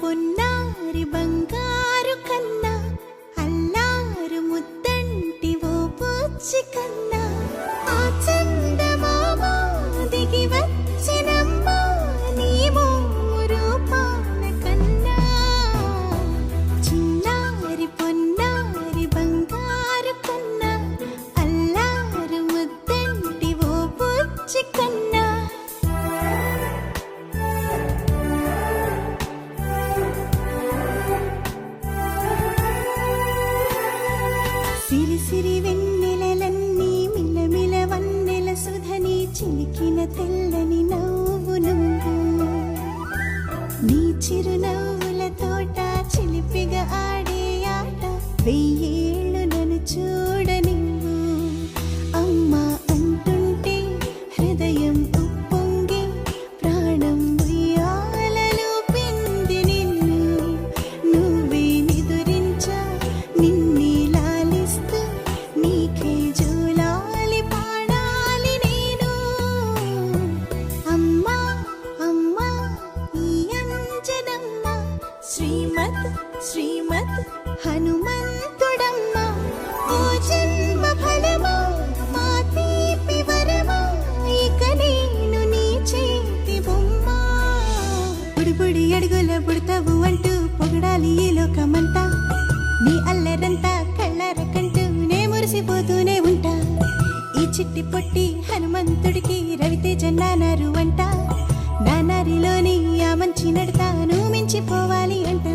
పొన్నారి బంగారు కన్నా అల్లారు ముద్దంటి ఓ పూచి కన్నా ఆ చందమామ దిగి వచ్చినమ్మ నీ రూపాల కన్నా చిన్నారి పొన్నారి బంగారు కన్నా అల్లారు ముద్దంటి ఓ పూచి కన్నా సిరి సిరి వెన్నెలలన్నీ మిలమిల వన్నెల సుధని చిలికిన తెల్లని నవ్వు నువ్వు నీ చిరునవ్వుల తోట చిలిపిగా ఆడే ఆట వెయ్యేళ్ళు నన్ను చూడనివ్వు అమ్మా అంటుంటే హృదయం ఉప్పొంగి ప్రాణం ఉయ్యాలలో పిండి నిన్ను నువ్వే నిదురించా నిన్నే లాలిస్తూ నీకే జోలాలి పాడాలి నేను అమ్మా అమ్మా ఈ అంజనమ్మ శ్రీమత్ శ్రీమత్ హనుమంతుడమ్మ ఓ జన్మ ఫలమా మా తీపి వరమా ఇక నేను నీ చేతి బొమ్మ బుడి బుడి అడుగుల బుడతావు అంటూ పొగడాలి ఈ లోకమంతా నీ అల్లరంతా కళ్ళారకంటూనే మురిసిపోతూనే ఉంటా ఈ చిట్టి పొట్టి హనుమంతుడికి రవితేజ నానారు అంట నానారిలోని ఆ మంచి నడతాను మించిపోవాలి అంట